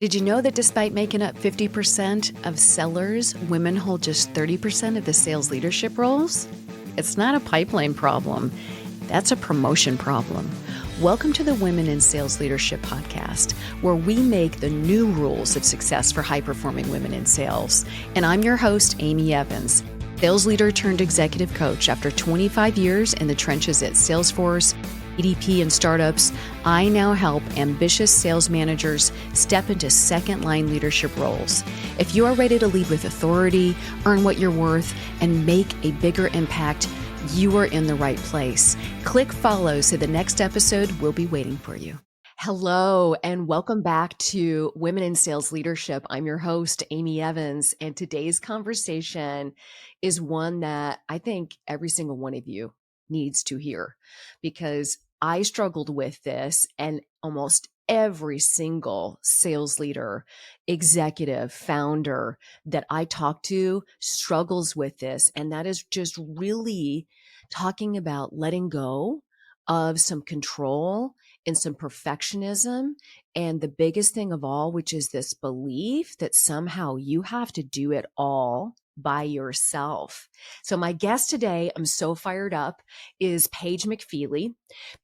Did you know that despite making up 50% of sellers, women hold just 30% of the sales leadership roles? It's not a pipeline problem. That's a promotion problem. Welcome to the Women in Sales Leadership podcast, where we make the new rules of success for high-performing women in sales. And I'm your host, Amy Evans, sales leader turned executive coach. After 25 years in the trenches at Salesforce, EDP, and startups, I now help ambitious sales managers step into second-line leadership roles. If you are ready to lead with authority, earn what you're worth, and make a bigger impact, you are in the right place. Click follow so the next episode will be waiting for you. Hello, and welcome back to Women in Sales Leadership. I'm your host, Amy Evans, and today's conversation is one that I think every single one of you needs to hear, because I struggled with this, and almost every single sales leader, executive, founder that I talk to struggles with this. And that is just really talking about letting go of some control and some perfectionism. And the biggest thing of all, which is this belief that somehow you have to do it all by yourself. So my guest today, I'm so fired up, is Paige McFeely.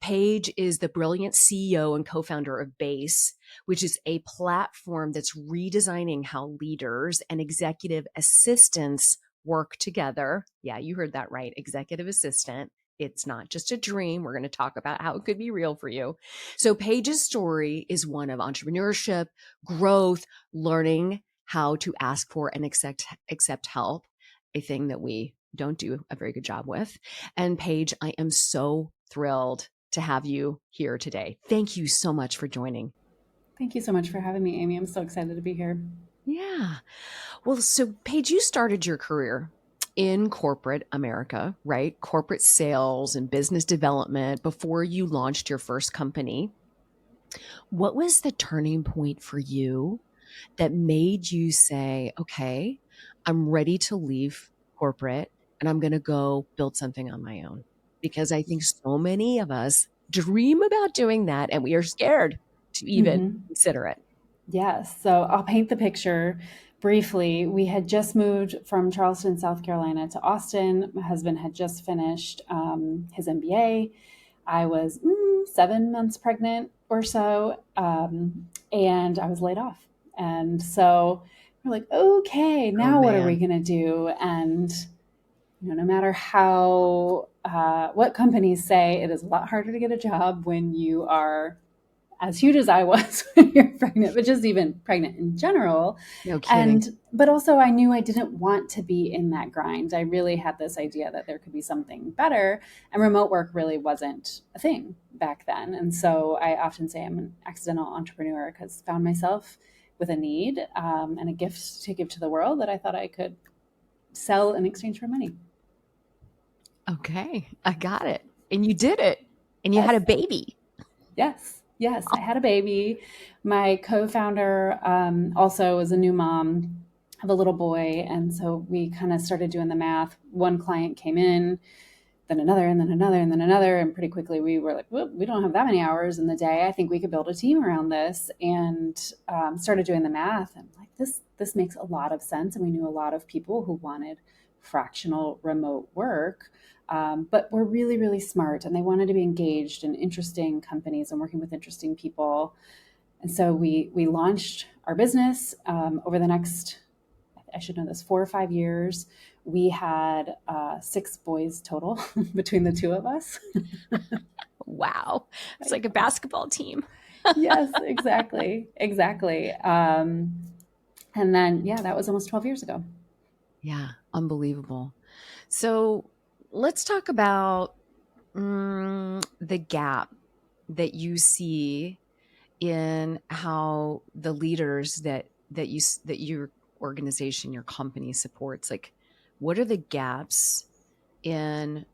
Paige is the brilliant CEO and co-founder of Base, which is a platform that's redesigning how leaders and executive assistants work together. Yeah, you heard that right. Executive assistant. It's not just a dream. We're going to talk about how it could be real for you. So Paige's story is one of entrepreneurship, growth, learning how to ask for and accept help, a thing that we don't do a very good job with. And Paige, I am so thrilled to have you here today. Thank you so much for joining. Thank you so much for having me, Amy. I'm so excited to be here. Yeah. Well, so Paige, you started your career in corporate America, right? Corporate sales and business development before you launched your first company. What was the turning point for you that made you say, okay, I'm ready to leave corporate and I'm going to go build something on my own? Because I think so many of us dream about doing that and we are scared to even consider it. Yes. So I'll paint the picture briefly. We had just moved from Charleston, South Carolina to Austin. My husband had just finished his MBA. I was 7 months pregnant or so, and I was laid off. And so we're like, okay, Oh, now what are we man. going to do? And no matter how what companies say, it is a lot harder to get a job when you are as huge as I was when you're pregnant, but just even pregnant in general. No kidding. But also I knew I didn't want to be in that grind. I really had this idea that there could be something better, and remote work really wasn't a thing back then. And so I often say I'm an accidental entrepreneur because I found myself with a need and a gift to give to the world that I thought I could sell in exchange for money. Okay, I got it. And you did it. And you Yes. had a baby. Yes, I had a baby. My co-founder also was a new mom of a little boy. And so we kind of started doing the math. One client came in, then another, and then another, and then another. And pretty quickly we were like, well, we don't have that many hours in the day. I think we could build a team around this, and started doing the math. And like, this makes a lot of sense. And we knew a lot of people who wanted fractional remote work, but were really, really smart, and they wanted to be engaged in interesting companies and working with interesting people. And so we launched our business over the next, I should know this, 4 or 5 years. We had 6 boys total between the two of us. Wow. It's like a basketball team. Yes, exactly. And then, yeah, that was almost 12 years ago. Yeah, unbelievable. So let's talk about the gap that you see in how the leaders that your organization, your company supports. Like, what are the gaps in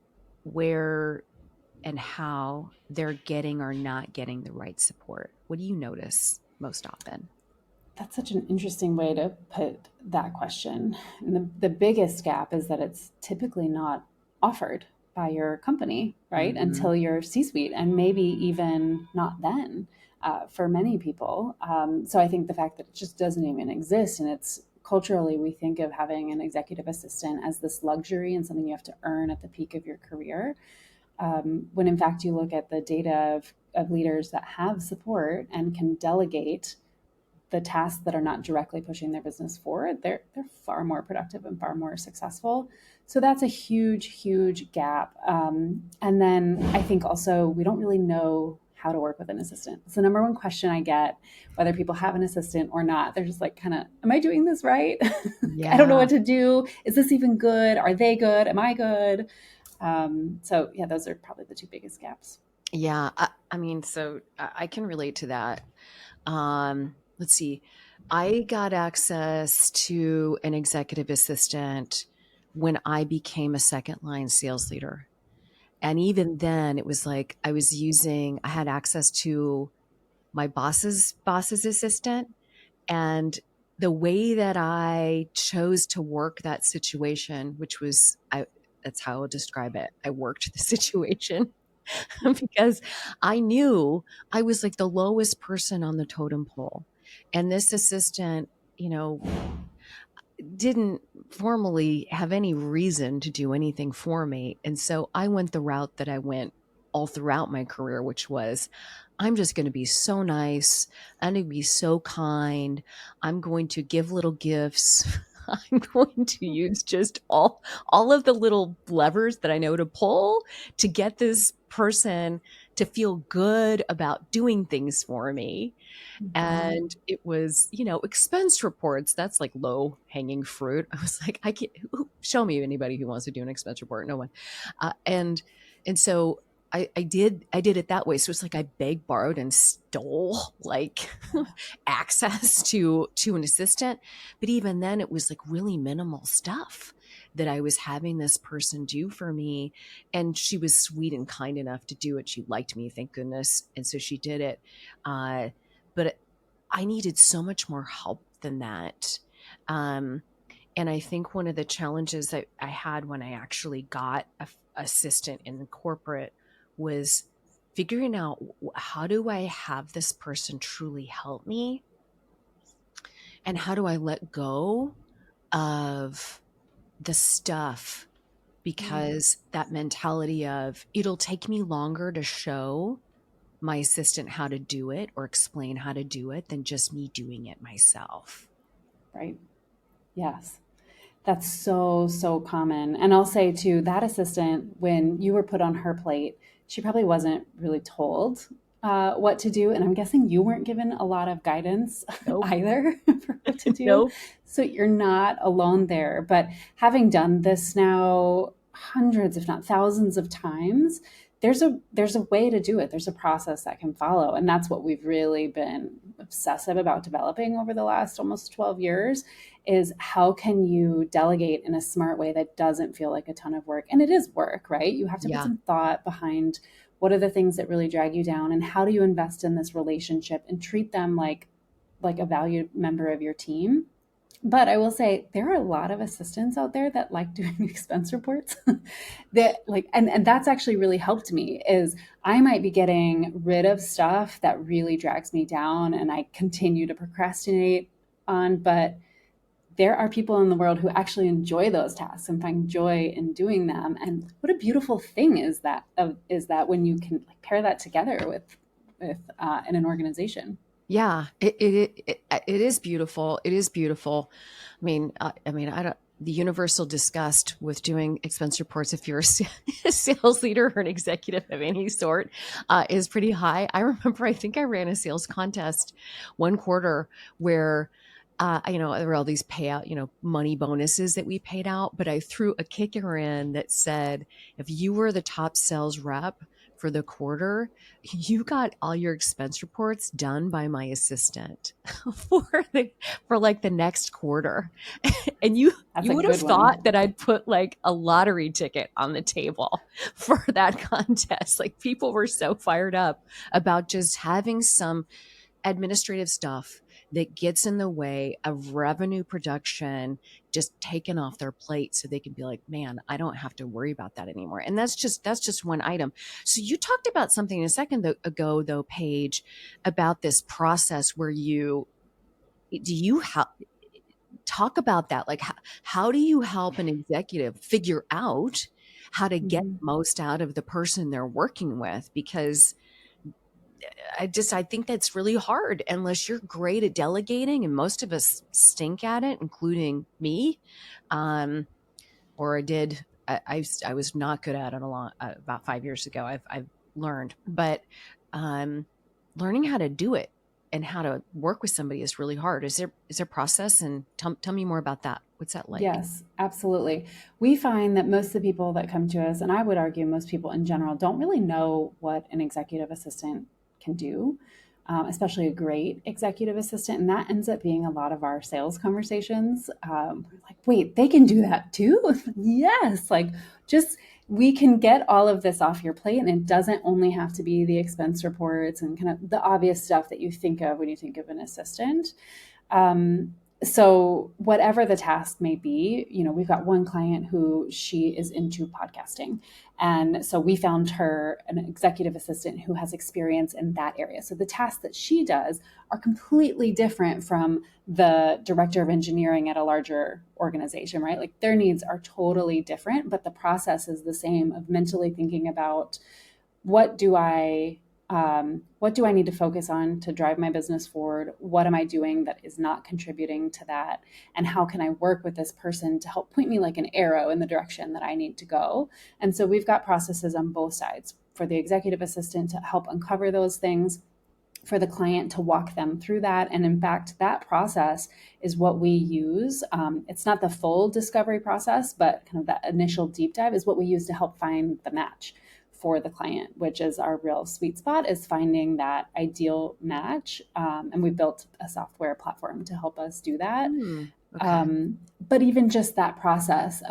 where and how they're getting or not getting the right support? What do you notice most often? That's such an interesting way to put that question. And the biggest gap is that it's typically not offered by your company, right? Mm-hmm. Until you're C suite, and maybe even not then. for many people. So I think the fact that it just doesn't even exist, and it's culturally, we think of having an executive assistant as this luxury and something you have to earn at the peak of your career. When in fact, you look at the data of leaders that have support and can delegate the tasks that are not directly pushing their business forward, they're far more productive and far more successful. So that's a huge gap. And then I think also we don't really know how to work with an assistant. It's the number one question I get, whether people have an assistant or not. They're just like, kind of, am I doing this right? I don't know Yeah. what to do. Is this even good? Are they good? Am I good? So yeah, those are probably the two biggest gaps. Yeah. I mean, so I can relate to that. Let's see. I got access to an executive assistant when I became a second line sales leader. And even then, it was like I had access to my boss's assistant. And the way that I chose to work that situation, that's how I'll describe it. I worked the situation because I knew I was like the lowest person on the totem pole. And this assistant, didn't formally have any reason to do anything for me. And so I went the route that I went all throughout my career, which was I'm just going to be so nice. I'm going to be so kind. I'm going to give little gifts. I'm going to use just all of the little levers that I know to pull to get this person to feel good about doing things for me. Mhm. And it was, expense reports. That's like low hanging fruit. I was like, I can't show me anybody who wants to do an expense report. No one. And so I did it that way. So it's like I begged, borrowed, and stole like access to an assistant. But even then it was like really minimal stuff that I was having this person do for me. And she was sweet and kind enough to do it. She liked me, thank goodness. And so she did it. But I needed so much more help than that. Um, and I think one of the challenges that I had when I actually got a assistant in the corporate was figuring out how do I have this person truly help me, and how do I let go of the stuff, Mm. because that mentality of it'll take me longer to show my assistant how to do it or explain how to do it than just me doing it myself. Right. Yes. That's so common. And I'll say too, that assistant, when you were put on her plate, she probably wasn't really told what to do. And I'm guessing you weren't given a lot of guidance Nope. either for what to do. Nope. So you're not alone there. But having done this now hundreds, if not thousands of times, there's a way to do it. There's a process that can follow. And that's what we've really been obsessive about developing over the last almost 12 years is how can you delegate in a smart way that doesn't feel like a ton of work? And it is work, right? You have to put Yeah. some thought behind what are the things that really drag you down and how do you invest in this relationship and treat them like a valued member of your team. But I will say there are a lot of assistants out there that like doing expense reports that like and that's actually really helped me is I might be getting rid of stuff that really drags me down and I continue to procrastinate on, but there are people in the world who actually enjoy those tasks and find joy in doing them. And what a beautiful thing is that when you can like pair that together with in an organization. Yeah, it is beautiful. It is beautiful. I mean, I don't. The universal disgust with doing expense reports, if you're a sales leader or an executive of any sort, is pretty high. I remember, I think I ran a sales contest one quarter where, there were all these payout, money bonuses that we paid out, but I threw a kicker in that said, if you were the top sales rep for the quarter, you got all your expense reports done by my assistant for the for like the next quarter. And That's you a would have good thought one. that I'd put like a lottery ticket on the table for that contest. Like people were so fired up about just having some administrative stuff that gets in the way of revenue production just taken off their plate so they can be like, man, I don't have to worry about that anymore. And that's just one item. So you talked about something a second ago, though, Paige, about this process where do you help talk about that? Like, how do you help an executive figure out how to get Mhm. most out of the person they're working with? Because I think that's really hard unless you're great at delegating, and most of us stink at it, including me. Um, or I did. I was not good at it about 5 years ago. I've learned, but um, learning how to do it and how to work with somebody is really hard. Is there process? And tell me more about that. What's that like? Yes, absolutely. We find that most of the people that come to us, and I would argue most people in general, don't really know what an executive assistant can do, especially a great executive assistant. And that ends up being a lot of our sales conversations. We're like, wait, they can do that too? Yes. Like, just we can get all of this off your plate, and it doesn't only have to be the expense reports and kind of the obvious stuff that you think of when you think of an assistant. Um, so whatever the task may be, we've got one client who she is into podcasting. And so we found her an executive assistant who has experience in that area. So the tasks that she does are completely different from the director of engineering at a larger organization, right? Like their needs are totally different, but the process is the same of mentally thinking about what do I what do I need to focus on to drive my business forward? What am I doing that is not contributing to that? And how can I work with this person to help point me like an arrow in the direction that I need to go? And so we've got processes on both sides for the executive assistant to help uncover those things, for the client to walk them through that. And in fact, that process is what we use. It's not the full discovery process, but kind of that initial deep dive is what we use to help find the match for the client, which is our real sweet spot, is finding that ideal match. And we built a software platform to help us do that. Okay. But even just that process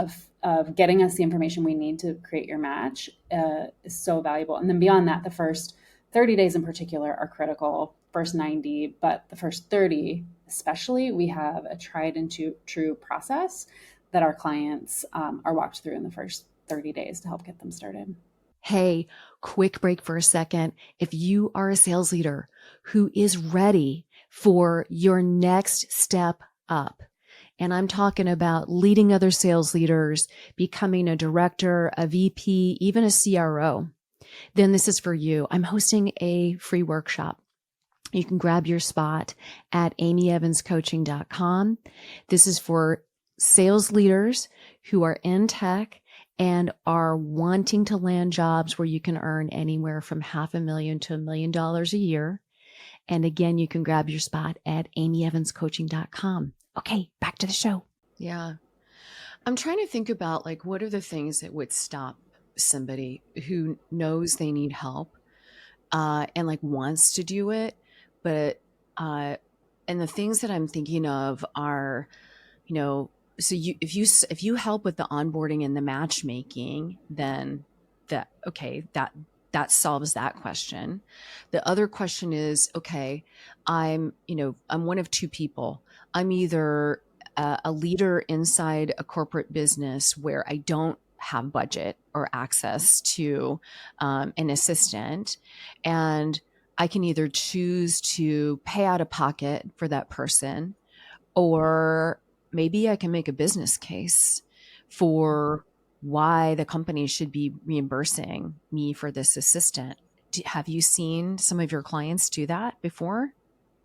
of getting us the information we need to create your match is so valuable. And then beyond that, the first 30 days in particular are critical, first 90, but the first 30, especially, we have a tried and true process that our clients are walked through in the first 30 days to help get them started. Hey, quick break for a second. If you are a sales leader who is ready for your next step up, and I'm talking about leading other sales leaders, becoming a director, a VP, even a CRO, then this is for you. I'm hosting a free workshop. You can grab your spot at amyevanscoaching.com. This is for sales leaders who are in tech and are wanting to land jobs where you can earn anywhere from $500,000 to $1 million a year. And again, you can grab your spot at amyevanscoaching.com. Okay, back to the show. Yeah. I'm trying to think about like what are the things that would stop somebody who knows they need help and like wants to do it, but uh, and the things that I'm thinking of are, you know, so if you help with the onboarding and the matchmaking, then that solves that question. The other question is, okay, I'm one of two people. I'm either a leader inside a corporate business where I don't have budget or access to an assistant, and I can either choose to pay out of pocket for that person, or maybe I can make a business case for why the company should be reimbursing me for this assistant. Have you seen some of your clients do that before?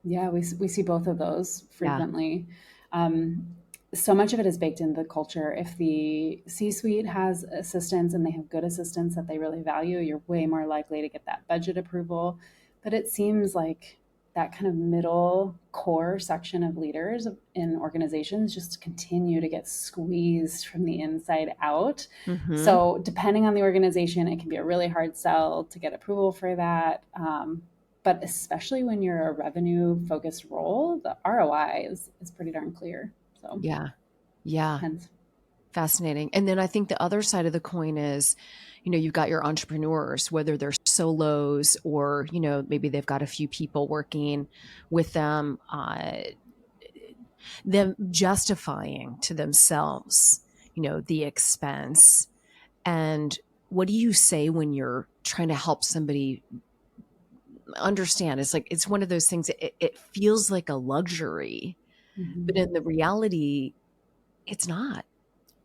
Yeah, we see both of those Yeah. frequently. Um, so much of it is baked into the culture. If the C suite has assistants and they have good assistants that they really value, you're way more likely to get that budget approval. But it seems like that kind of middle core section of leaders in organizations just continue to get squeezed from the inside out. Mm-hmm. So, depending on the organization, it can be a really hard sell to get approval for that. But especially when you're a revenue focused role, the ROI is pretty darn clear. So Yeah. Yeah. depends. Fascinating. And then I think the other side of the coin is, you've got your entrepreneurs, whether they're solos, or, maybe they've got a few people working with them justifying to themselves, the expense. And what do you say when you're trying to help somebody understand? It's like, it's one of those things, it feels like a luxury, but Mhm. in the reality, it's not.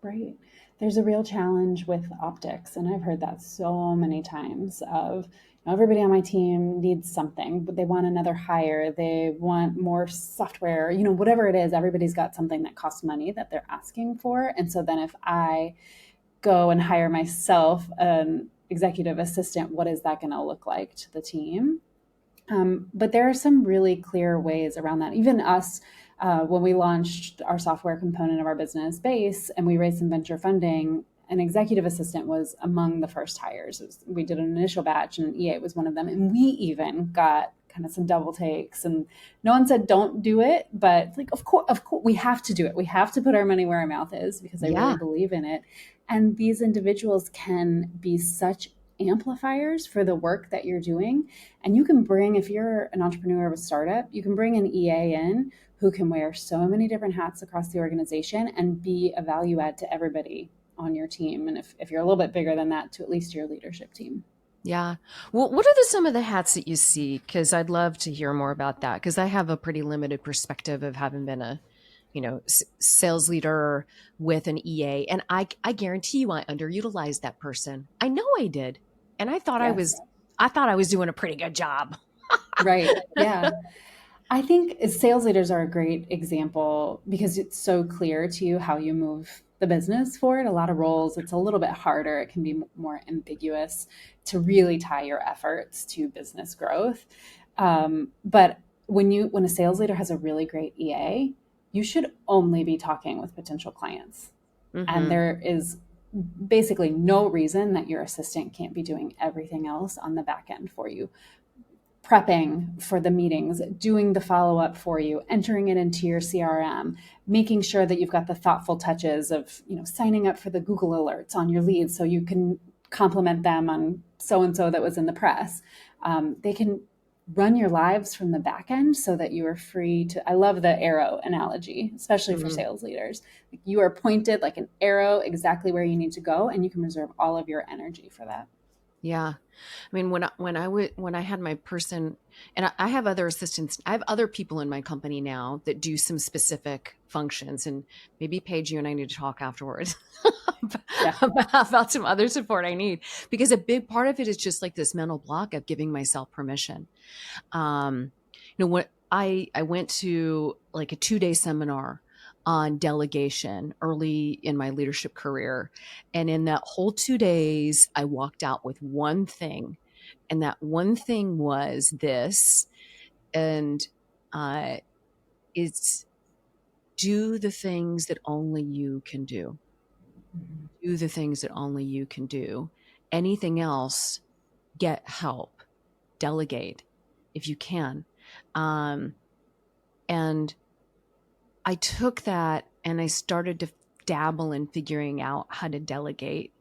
Right. There's a real challenge with optics, and I've heard that so many times of, everybody on my team needs something, but they want another hire, they want more software, whatever it is, everybody's got something that costs money that they're asking for. And so then if I go and hire myself an executive assistant, what is that going to look like to the team? But there are some really clear ways around that. Even us, when we launched our software component of our business Base and we raised some venture funding, an executive assistant was among the first hires. We did an initial batch and an EA was one of them. And we even got kind of some double takes, and no one said don't do it, but like, of course, we have to do it. We have to put our money where our mouth is because I really Yeah. believe in it. And these individuals can be such amplifiers for the work that you're doing. And you can bring, if you're an entrepreneur of a startup, you can bring an EA in who can wear so many different hats across the organization and be a value add to everybody on your team. And if you're a little bit bigger than that, to at least your leadership team. Yeah. Well, what are some of the hats that you see? Because I'd love to hear more about that. Because I have a pretty limited perspective of having been a, sales leader with an EA, and I guarantee you, I underutilized that person. I know I did, and Yes. I thought I was doing a pretty good job. Right. Yeah. I think sales leaders are a great example because it's so clear to you how you move the business forward. A lot of roles, it's a little bit harder. It can be more ambiguous to really tie your efforts to business growth. But when a sales leader has a really great EA, you should only be talking with potential clients. And Mm-hmm. there is basically no reason that your assistant can't be doing everything else on the back end for you, prepping for the meetings, doing the follow up for you, entering it into your CRM, making sure that you've got the thoughtful touches of, signing up for the Google alerts on your leads so you can compliment them on so and so that was in the press. They can run your lives from the back end so that you are free to. I love the arrow analogy, especially for Mm-hmm. sales leaders. You are pointed like an arrow exactly where you need to go, and you can reserve all of your energy for that. Yeah. I mean, when I had my person, and I have other assistants, I have other people in my company now that do some specific functions, and maybe Paige, you and I need to talk afterwards Yeah. about some other support I need, because a big part of it is just like this mental block of giving myself permission. What I went to like a 2-day seminar on delegation early in my leadership career. And in that whole 2 days, I walked out with one thing. And that one thing was this. And uh, it's do the things that only you can do. Mhm. Do the things that only you can do. Anything else, get help, delegate if you can. Um, and I took that and I started to dabble in figuring out how to delegate.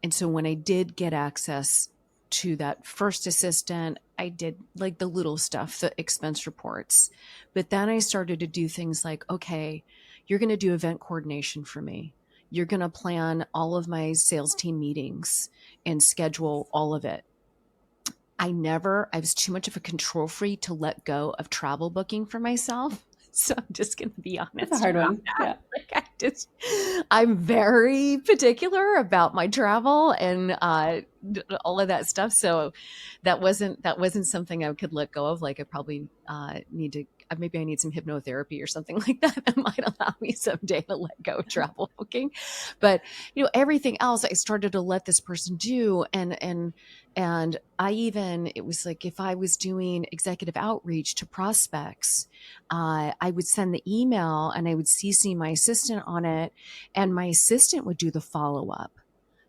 And so when I did get access to that first assistant, I did like the little stuff, the expense reports. But then I started to do things like, okay, you're going to do event coordination for me. You're going to plan all of my sales team meetings and schedule all of it. I was too much of a control freak to let go of travel booking for myself. So I'm just going to be That's a honest hard about one. that. Yeah. I'm very particular about my travel and all of that stuff. So that wasn't something I could let go of. Like I probably need to, maybe I need some hypnotherapy or something like that. That might allow me someday to let go of travel booking. But everything else I started to let this person do. And it was like, if I was doing executive outreach to prospects, I would send the email and I would CC my assistant on it, and my assistant would do the follow up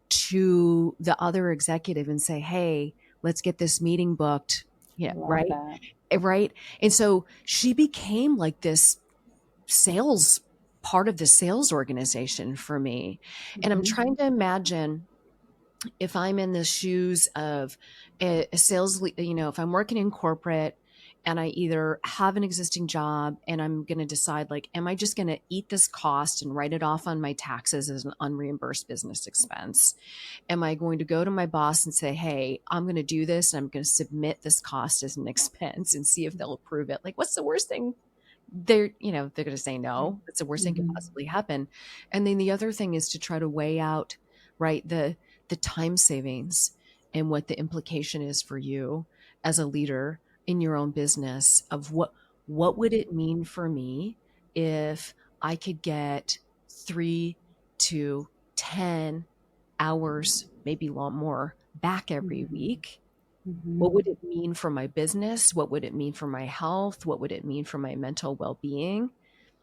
to the other executive and say, "Hey, let's get this meeting booked." Yeah, Love right, that. right. And so she became like this sales part of the sales organization for me. And I'm Mhm. trying to imagine if I'm in the shoes of a sales, if I'm working in corporate and I either have an existing job and I'm going to decide, like, am I just going to eat this cost and write it off on my taxes as an unreimbursed business expense? Am I going to go to my boss and say, hey, I'm going to do this and I'm going to submit this cost as an expense and see if they'll approve it? Like, what's the worst thing? They're going to say no. That's the worst thing could Mhm. possibly happen. And then the other thing is to try to weigh out, right, the time savings and what the implication is for you as a leader in your own business of what would it mean for me if I could get 3 to 10 hours, maybe a lot more, back every Mhm. week. What Mhm. would it mean for my business? What would it mean for my health? What would it mean for my mental well-being?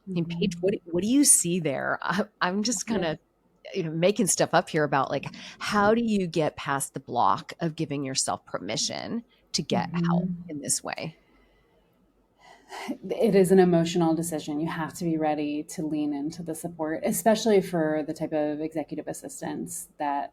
And Paige, Mhm. what do you see there? I'm just kind Yeah. of making stuff up here about, like, how do you get past the block of giving yourself permission to get help Mhm. in this way? It is an emotional decision. You have to be ready to lean into the support, especially for the type of executive assistants that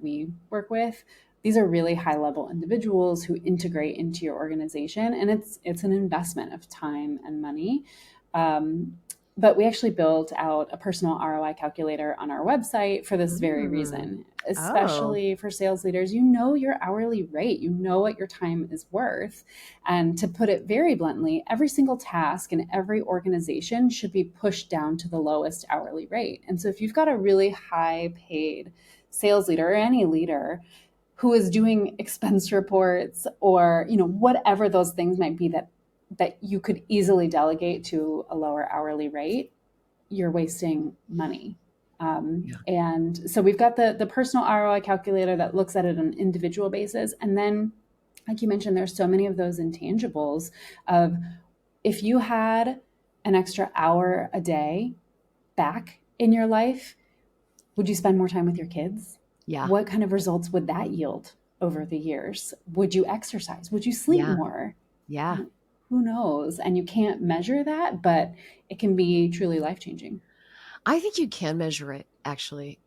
we work with. These are really high level individuals who integrate into your organization, and it's an investment of time and money. Um, but we actually built out a personal ROI calculator on our website for this very Mm. reason, Oh, especially for sales leaders. You know your hourly rate, you know what your time is worth. And to put it very bluntly, every single task in every organization should be pushed down to the lowest hourly rate. And so if you've got a really high paid sales leader or any leader who is doing expense reports or, whatever those things might be that you could easily delegate to a lower hourly rate, you're wasting money. yeah. And so we've got the personal ROI calculator that looks at it on an individual basis. And then, like you mentioned, there's so many of those intangibles of if you had an extra hour a day back in your life, would you spend more time with your kids? Yeah. What kind of results would that yield over the years? Would you exercise? Would you sleep Yeah. more? Yeah. Who knows? And you can't measure that, but it can be truly life changing. I think you can measure it, actually.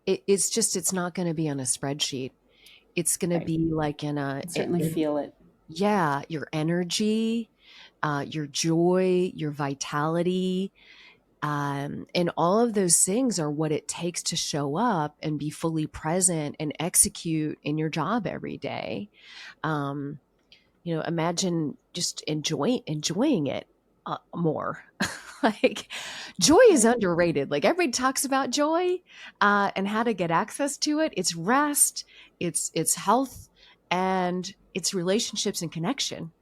It's just, it's not going to be on a spreadsheet. It's going to Right. be like Certainly feel it. yeah, your energy, your joy, your vitality, and all of those things are what it takes to show up and be fully present and execute in your job every day. Um, Imagine just enjoying it more. Like, joy is Right. underrated. Like, everybody talks about joy, and how to get access to it. It's rest, it's health, and it's relationships and connection,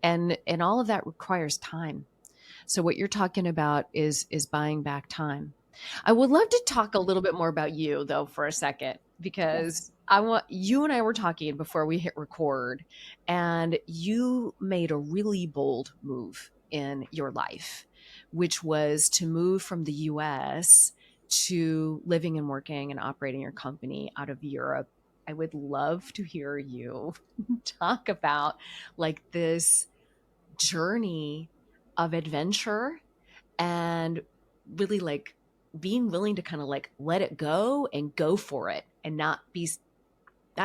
and all of that requires time. So what you're talking about is buying back time. I would love to talk a little bit more about you, though, for a second, because Yes. I want you and I were talking before we hit record, and you made a really bold move in your life, which was to move from the US to living and working and operating your company out of Europe. I would love to hear you talk about, like, this journey of adventure and really, like, being willing to kind of like let it go and go for it and not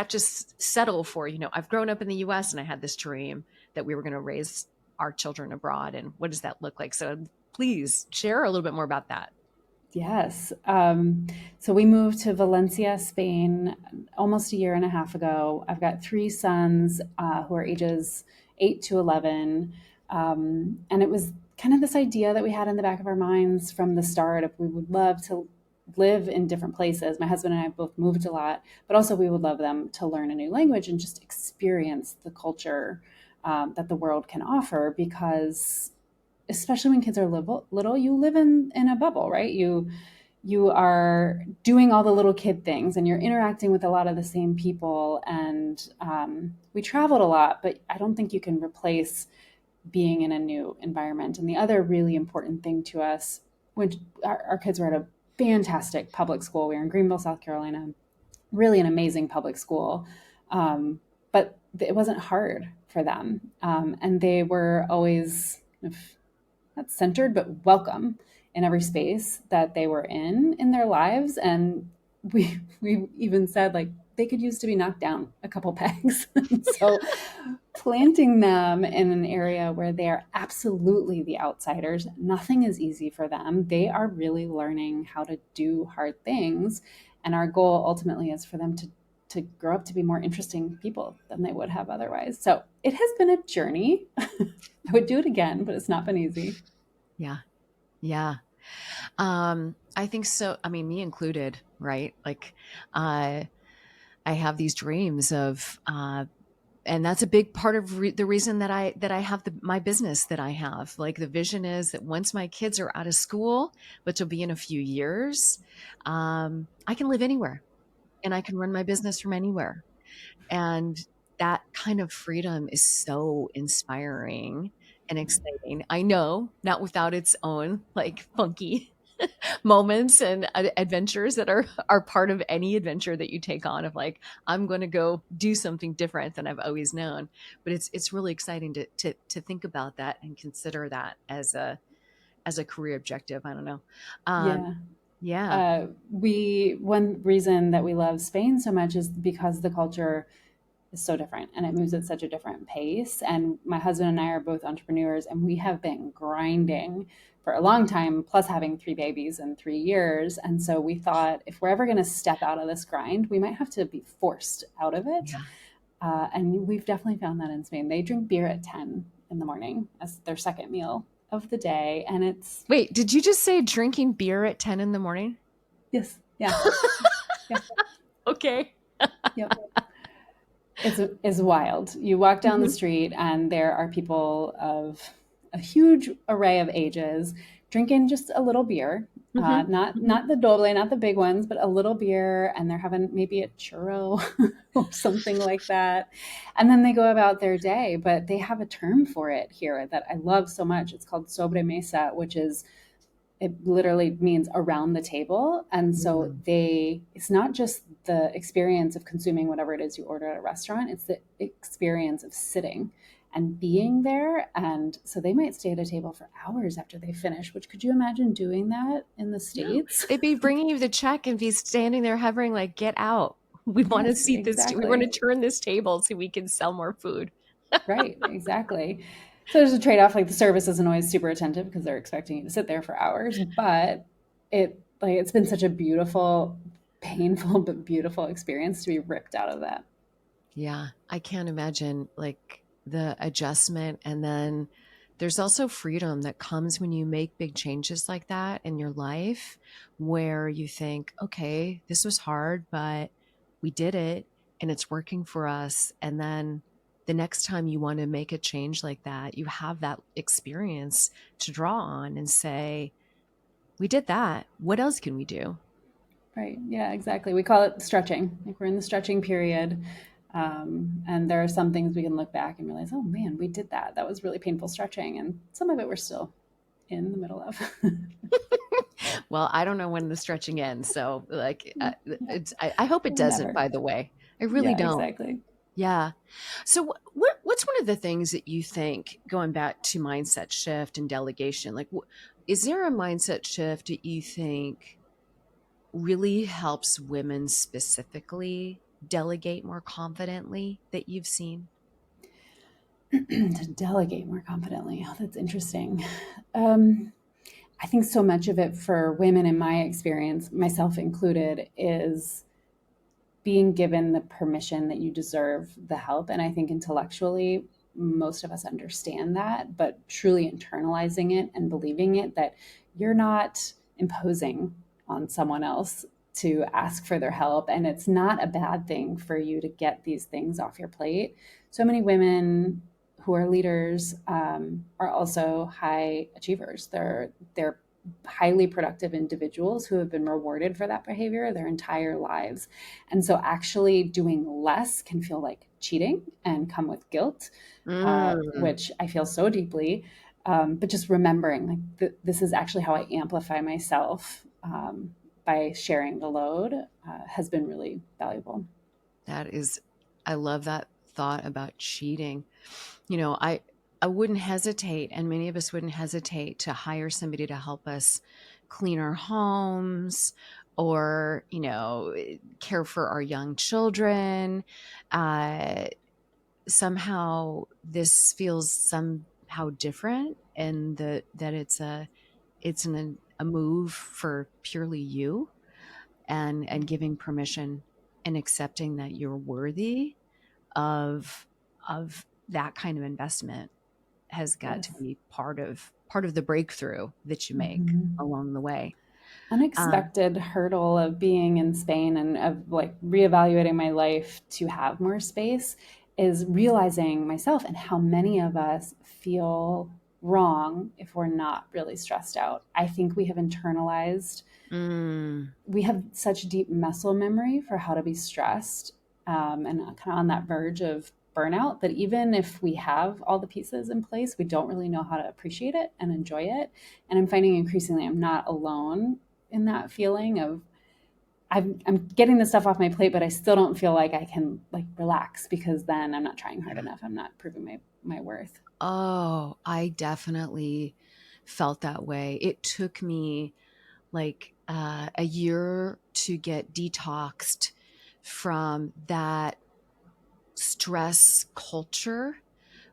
just settle for, I've grown up in the US and I had this dream that we were going to raise our children abroad, and what does that look like? So please share a little bit more about that. Yes. So we moved to Valencia, Spain, almost a year and a half ago. I've got three sons who are ages 8 to 11. And it was kind of this idea that we had in the back of our minds from the start of we would love to live in different places. My husband and I both moved a lot, but also we would love them to learn a new language and just experience the culture that the world can offer because especially when kids are little, you live in a bubble, right? You are doing all the little kid things and you're interacting with a lot of the same people. And we traveled a lot, but I don't think you can replace being in a new environment. And the other really important thing to us, when our kids were at a fantastic public school, we were in Greenville, South Carolina, really an amazing public school. But it wasn't hard for them. And they were always kind of not centered, but welcome in every space that they were in their lives. And we even said, like, they could use to be knocked down a couple pegs. So planting them in an area where they are absolutely the outsiders, nothing is easy for them. They are really learning how to do hard things. And our goal ultimately is for them to grow up to be more interesting people than they would have otherwise. So it has been a journey. I would do it again, but it's not been easy. Yeah. Yeah. I think so. I mean, me included, right? Like, uh, I have these dreams of, and that's a big part of the reason that I have my business that I have. Like the vision is that once my kids are out of school, which will be in a few years, I can live anywhere and I can run my business from anywhere. And that kind of freedom is so inspiring and exciting. I know, not without its own like funky moments and adventures that are part of any adventure that you take on of like I'm going to go do something different than I've always known. But it's really exciting to think about that and consider that as a career objective. I don't know. Um, Yeah. yeah. We one reason that we love Spain so much is because the culture is so different and it moves at such a different pace. And my husband and I are both entrepreneurs, and we have been grinding for a long time, plus having three babies in 3 years. And so we thought if we're ever going to step out of this grind, we might have to be forced out of it. Yeah. And we've definitely found that in Spain. They drink beer at 10 in the morning as their second meal of the day. And it's, Wait, did you just say drinking beer at 10 in the morning? yes, yeah, yeah, Okay. yep. It's wild. You walk down the Mhm. street and there are people of a huge array of ages drinking just a little beer, Mhm. not Mhm. the doble, not the big ones, but a little beer, and they're having maybe a churro or something like that, and then they go about their day. But they have a term for it here that I love so much. It's called sobremesa, which is it literally means around the table. And so Mm. it's not just the experience of consuming whatever it is you order at a restaurant, it's the experience of sitting and being there. And so they might stay at a table for hours after they finish, which could you imagine doing that in the No, States? they'd be bringing you the check and be standing there hovering like, "Get out. We want to Yes, seat this. We want to exactly. turn this table so we can sell more food." Right, exactly. So there's a trade-off. Like the service isn't always super attentive because they're expecting you to sit there for hours, but it's been such a beautiful, painful but beautiful experience to be ripped out of that. Yeah, I can't imagine like the adjustment. And then there's also freedom that comes when you make big changes like that in your life, where you think, okay, this was hard, but we did it and it's working for us. And then the next time you want to make a change like that, you have that experience to draw on and say, we did that. What else can we do? Right. Yeah, exactly. We call it stretching. Like we're in the stretching period. And there are some things we can look back and realize, oh man, we did that. That was really painful stretching. And some of it we're still in the middle of. Well, I don't know when the stretching ends. So, like, I hope it doesn't, Never. by the way. I really Yeah, don't. exactly. Yeah. So, what's one of the things that you think, going back to mindset shift and delegation, like, is there a mindset shift that you think really helps women specifically delegate more confidently that you've seen? To delegate more confidently. Oh, that's interesting. Um, I think so much of it for women, in my experience, myself included, is being given the permission that you deserve the help. And I think intellectually, most of us understand that, but truly internalizing it and believing it that you're not imposing on someone else to ask for their help. And it's not a bad thing for you to get these things off your plate. So many women who are leaders are also high achievers. They're highly productive individuals who have been rewarded for that behavior their entire lives. And so actually doing less can feel like cheating and come with guilt, Mm, which I feel so deeply. But just remembering like this is actually how I amplify myself by sharing the load has been really valuable. that is, I love that thought about cheating. You know, I wouldn't hesitate, and many of us wouldn't hesitate to hire somebody to help us clean our homes or, care for our young children. Uh, Somehow this feels somehow different, and that it's a move for purely you, and giving permission and accepting that you're worthy of that kind of investment has got to Yes. be part of the breakthrough that you make Mhm. along the way. Uh, Unexpected hurdle of being in Spain and of like reevaluating my life to have more space is realizing myself and how many of us feel wrong if we're not really stressed out. I think we have internalized, mm, we have such deep muscle memory for how to be stressed, and kind of on that verge of burnout, that even if we have all the pieces in place, we don't really know how to appreciate it and enjoy it. And I'm finding increasingly I'm not alone in that feeling of I'm getting the stuff off my plate, but I still don't feel like I can like relax, because then I'm not trying hard yeah. enough. I'm not proving my worth. Oh, I definitely felt that way. It took me like a year to get detoxed from that stress culture,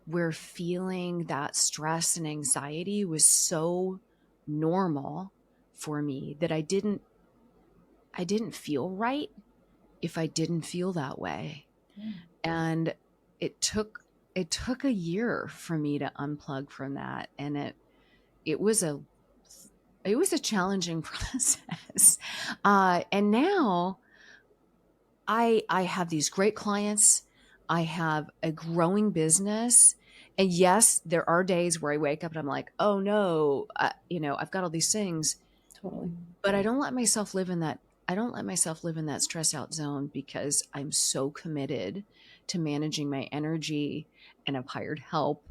where feeling that stress and anxiety was so normal for me that I didn't feel right if I didn't feel that way. Yeah, And it took it took a year for me to unplug from that, and it was a it was a challenging process. And now I have these great clients. I have a growing business. And yes, there are days where I wake up and I'm like, oh no, I've got all these things, totally. but I don't let myself live in that stress out zone, because I'm so committed to managing my energy, and I've hired help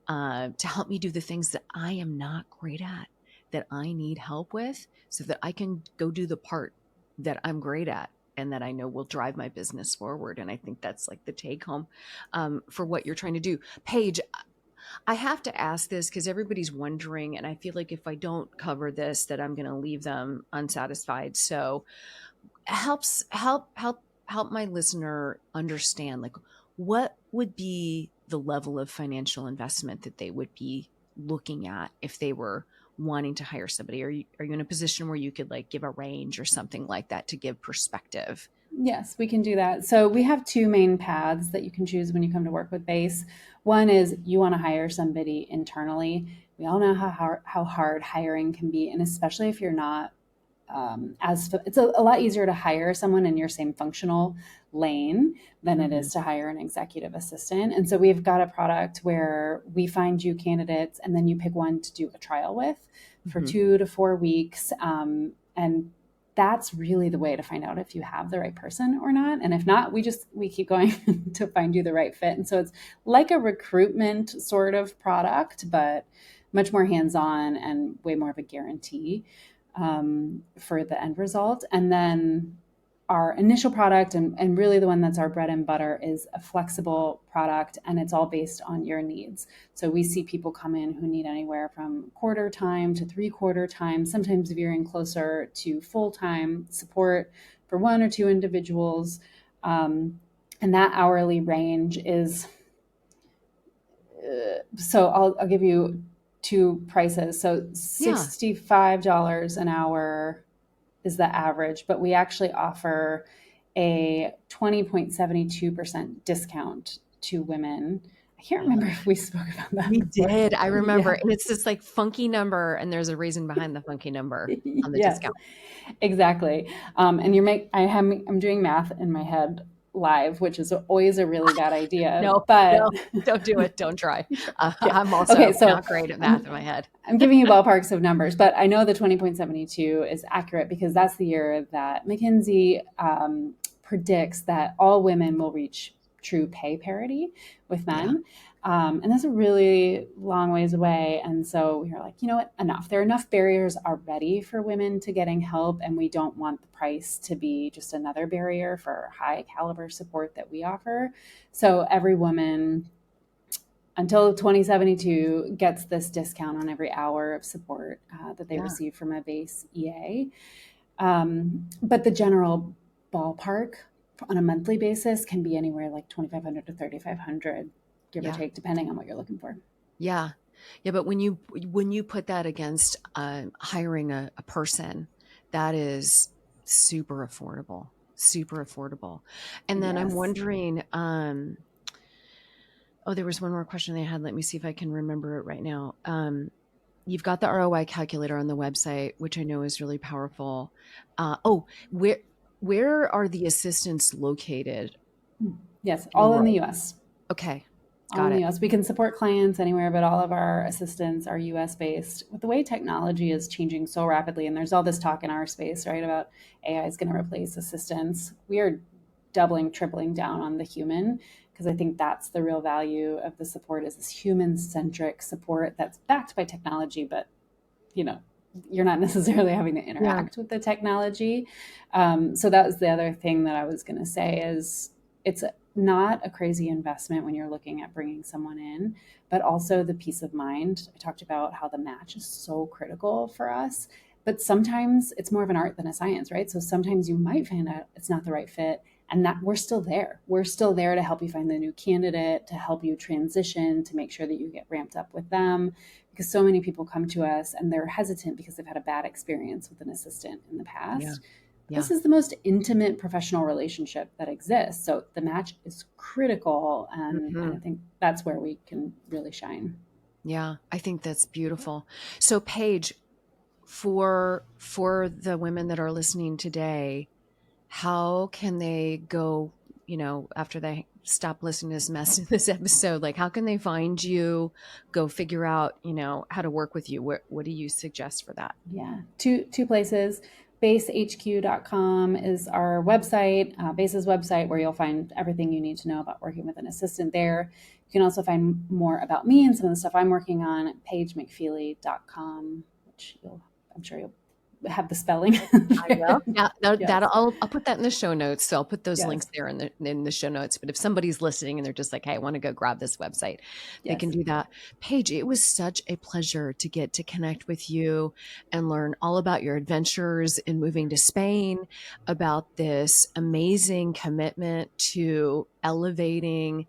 to help me do the things that I am not great at, that I need help with, so that I can go do the part that I'm great at and that I know will drive my business forward. And I think that's like the take home for what you're trying to do. Paige, I have to ask this because everybody's wondering, and I feel like if I don't cover this, that I'm going to leave them unsatisfied. So help my listener understand, like, what would be the level of financial investment that they would be looking at if they were wanting to hire somebody. Are you in a position where you could like give a range or something like that to give perspective? Yes, we can do that. So we have two main paths that you can choose when you come to work with Base. One is you want to hire somebody internally. We all know how hard hiring can be, and especially if you're not as it's a lot easier to hire someone in your same functional lane than it Hmm. is to hire an executive assistant. And so we've got a product where we find you candidates, and then you pick one to do a trial with for Hmm. 2 to 4 weeks. And that's really the way to find out if you have the right person or not. And if not, we keep going to find you the right fit. And so it's like a recruitment sort of product, but much more hands-on and way more of a guarantee for the end result. And then our initial product, and really the one that's our bread and butter, is a flexible product, and it's all based on your needs. So we see people come in who need anywhere from quarter time to 3/4 time, sometimes veering closer to full time support for one or two individuals. And that hourly range is so I'll give you two prices. So Yeah. $65 an hour is the average, but we actually offer a 20.72% discount to women. I can't I love remember it. if we spoke about that We before. did. I remember. Yeah. And it's this like funky number, and there's a reason behind the funky number on the Yes, discount. exactly. And I'm doing math in my head live, which is always a really bad idea. No, But no, don't do it. Don't try. yeah, I'm okay. also So not great at math in my I'm head. I'm giving you ballparks of numbers, but I know the 20.72 is accurate because that's the year that McKinsey predicts that all women will reach true pay parity with Yeah. men. And that's a really long ways away. And so we were like, you know what, enough. There are enough barriers already for women to getting help, and we don't want the price to be just another barrier for high caliber support that we offer. So every woman until 2072 gets this discount on every hour of support that they Yeah. receive from a base EA. But the general ballpark on a monthly basis can be anywhere like 2,500 to 3,500, give or Yeah. take, depending on what you're looking for. Yeah. Yeah. But when you put that against hiring a person, that is super affordable, super affordable. And then I'm Yes. wondering, oh, there was one more question they had. Let me see if I can remember it right now. You've got the ROI calculator on the website, which I know is really powerful. Oh, where are the assistants located Yes, in the all in the world? US. Okay, All got in the it. US. We can support clients anywhere, but all of our assistants are US based. With the way technology is changing so rapidly, and there's all this talk in our space, right, about AI is going to replace assistants, we are doubling, tripling down on the human, because I think that's the real value of the support is this human centric support that's backed by technology, but you know, you're not necessarily having to Yeah, interact with the technology. So that was the other thing that I was going to say is it's not a crazy investment when you're looking at bringing someone in, but also the peace of mind. I talked about how the match is so critical for us, but sometimes it's more of an art than a science, right? So sometimes you might find out it's not the right fit, and that we're still there. We're still there to help you find the new candidate, to help you transition, to make sure that you get ramped up with them, because so many people come to us and they're hesitant because they've had a bad experience with an assistant in the yeah, past. But yeah. this is the most intimate professional relationship that exists. So the match is critical. And I Hmm. think that's where we can really shine. Yeah, I think that's beautiful. So, Paige, for the women that are listening today, how can they go, after they stop listening to this mess in this episode, like how can they find you, go figure out, how to work with you? What do you suggest for that? Yeah, two places. Basehq.com is our website, Base's website, where you'll find everything you need to know about working with an assistant there. You can also find more about me and some of the stuff I'm working on at pagemcfeely.com, which I'm sure you'll have the spelling I will. there. Yeah, Yes, I'll put that in the show notes. So I'll put those links yes, there in the show notes. But if somebody's listening and they're just like, "Hey, I want to go grab this website," they can yes. do that. Paige, it was such a pleasure to get to connect with you and learn all about your adventures in moving to Spain, about this amazing commitment to elevating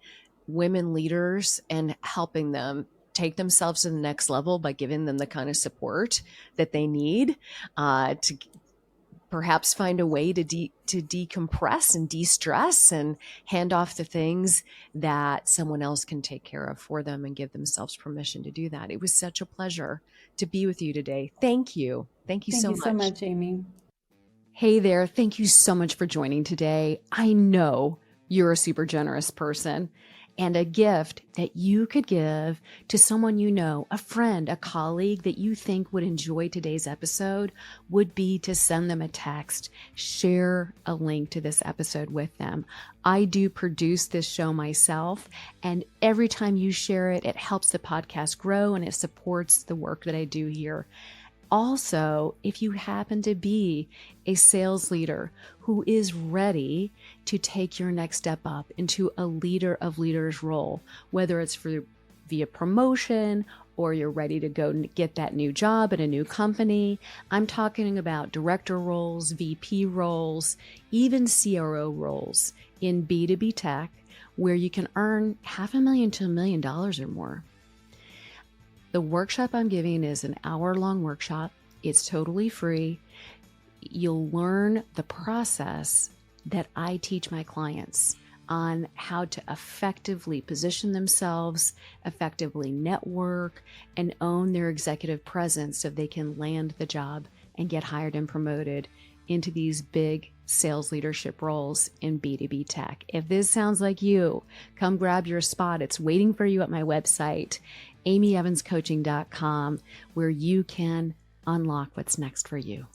women leaders and helping them take themselves to the next level by giving them the kind of support that they need to perhaps find a way to decompress and de-stress and hand off the things that someone else can take care of for them and give themselves permission to do that. It was such a pleasure to be with you today. Thank you. Thank you Thank so you so much. much, Amy. Hey there. Thank you so much for joining today. I know you're a super generous person, and a gift that you could give to someone you know, a friend, a colleague that you think would enjoy today's episode would be to send them a text, share a link to this episode with them. I do produce this show myself, and every time you share it, it helps the podcast grow and it supports the work that I do here. Also, if you happen to be a sales leader who is ready to take your next step up into a leader of leaders role, whether it's via promotion or you're ready to go get that new job at a new company, I'm talking about director roles, VP roles, even CRO roles in B2B tech, where you can earn $500,000 to $1 million or more. The workshop I'm giving is an hour-long workshop. It's totally free. You'll learn the process that I teach my clients on how to effectively position themselves, effectively network, and own their executive presence so they can land the job and get hired and promoted into these big sales leadership roles in B2B tech. If this sounds like you, come grab your spot. It's waiting for you at my website, amyevanscoaching.com, where you can unlock what's next for you.